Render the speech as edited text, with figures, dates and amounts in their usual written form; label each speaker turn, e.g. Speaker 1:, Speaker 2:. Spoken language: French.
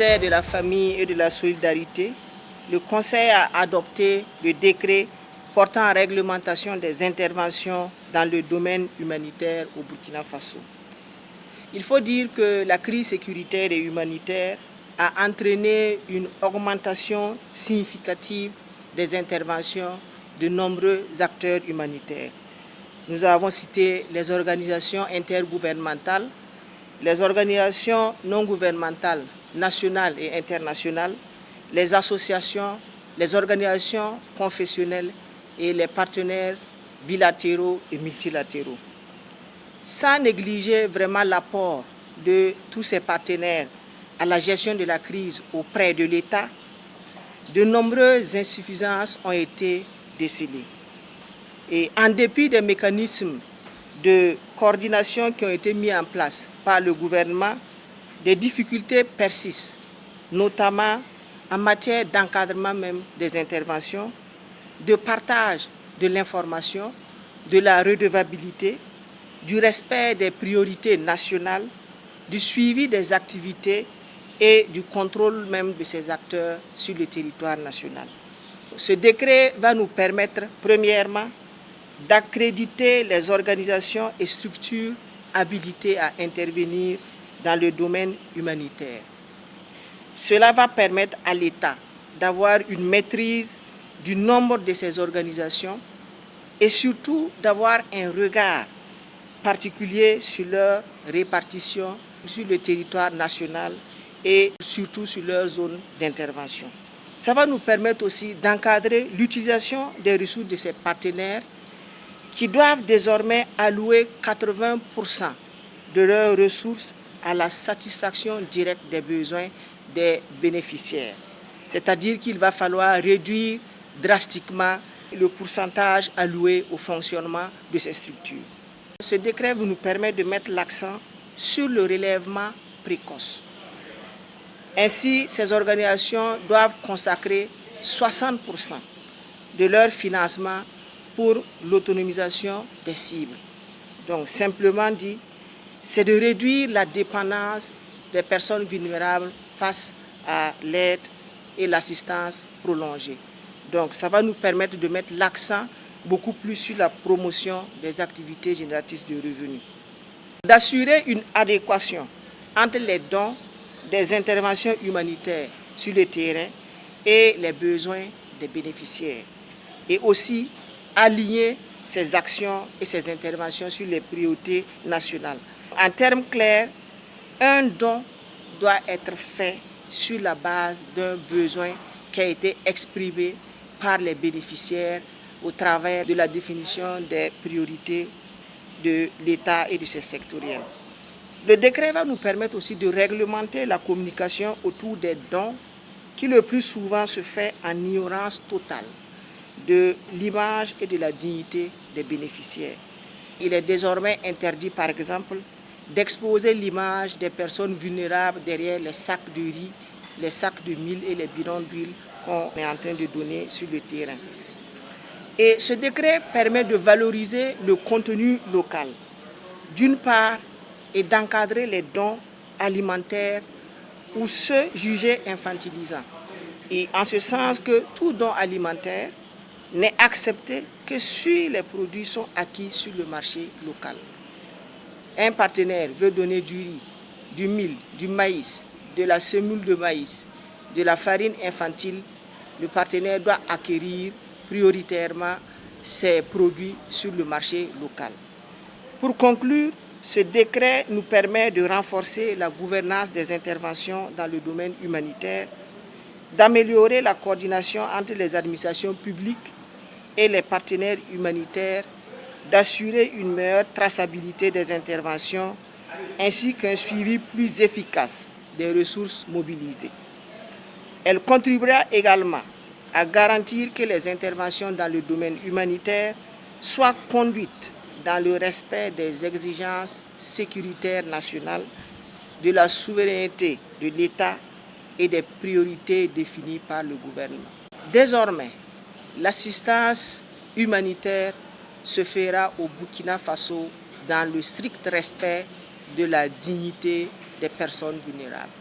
Speaker 1: ministère de la Famille et de la Solidarité, le Conseil a adopté le décret portant réglementation des interventions dans le domaine humanitaire au Burkina Faso. Il faut dire que la crise sécuritaire et humanitaire a entraîné une augmentation significative des interventions de nombreux acteurs humanitaires. Nous avons cité les organisations intergouvernementales, les organisations non gouvernementales nationales et internationales, les associations, les organisations confessionnelles et les partenaires bilatéraux et multilatéraux. Sans négliger vraiment l'apport de tous ces partenaires à la gestion de la crise auprès de l'État, de nombreuses insuffisances ont été décelées. Et en dépit des mécanismes de coordination qui ont été mis en place par le gouvernement, des difficultés persistent, notamment en matière d'encadrement même des interventions, de partage de l'information, de la redevabilité, du respect des priorités nationales, du suivi des activités et du contrôle même de ces acteurs sur le territoire national. Ce décret va nous permettre, premièrement, d'accréditer les organisations et structures habilitées à intervenir dans le domaine humanitaire. Cela va permettre à l'État d'avoir une maîtrise du nombre de ces organisations et surtout d'avoir un regard particulier sur leur répartition sur le territoire national et surtout sur leur zone d'intervention. Ça va nous permettre aussi d'encadrer l'utilisation des ressources de ces partenaires qui doivent désormais allouer 80% de leurs ressources à la satisfaction directe des besoins des bénéficiaires. C'est-à-dire qu'il va falloir réduire drastiquement le pourcentage alloué au fonctionnement de ces structures. Ce décret nous permet de mettre l'accent sur le relèvement précoce. Ainsi, ces organisations doivent consacrer 60% de leur financement pour l'autonomisation des cibles. Donc, simplement dit, c'est de réduire la dépendance des personnes vulnérables face à l'aide et l'assistance prolongée. Donc, ça va nous permettre de mettre l'accent beaucoup plus sur la promotion des activités génératrices de revenus. D'assurer une adéquation entre les dons des interventions humanitaires sur le terrain et les besoins des bénéficiaires. Et aussi aligner ces actions et ces interventions sur les priorités nationales. En termes clairs, un don doit être fait sur la base d'un besoin qui a été exprimé par les bénéficiaires au travers de la définition des priorités de l'État et de ses sectoriels. Le décret va nous permettre aussi de réglementer la communication autour des dons qui le plus souvent se fait en ignorance totale de l'image et de la dignité des bénéficiaires. Il est désormais interdit, par exemple, d'exposer l'image des personnes vulnérables derrière les sacs de riz, les sacs de mil et les bidons d'huile qu'on est en train de donner sur le terrain. Et ce décret permet de valoriser le contenu local, d'une part, et d'encadrer les dons alimentaires ou ceux jugés infantilisants. Et en ce sens que tout don alimentaire n'est accepté que si les produits sont acquis sur le marché local. Un partenaire veut donner du riz, du mil, du maïs, de la semoule de maïs, de la farine infantile, le partenaire doit acquérir prioritairement ces produits sur le marché local. Pour conclure, ce décret nous permet de renforcer la gouvernance des interventions dans le domaine humanitaire, d'améliorer la coordination entre les administrations publiques et les partenaires humanitaires, d'assurer une meilleure traçabilité des interventions ainsi qu'un suivi plus efficace des ressources mobilisées. Elle contribuera également à garantir que les interventions dans le domaine humanitaire soient conduites dans le respect des exigences sécuritaires nationales, de la souveraineté de l'État et des priorités définies par le gouvernement. Désormais, l'assistance humanitaire se fera au Burkina Faso dans le strict respect de la dignité des personnes vulnérables.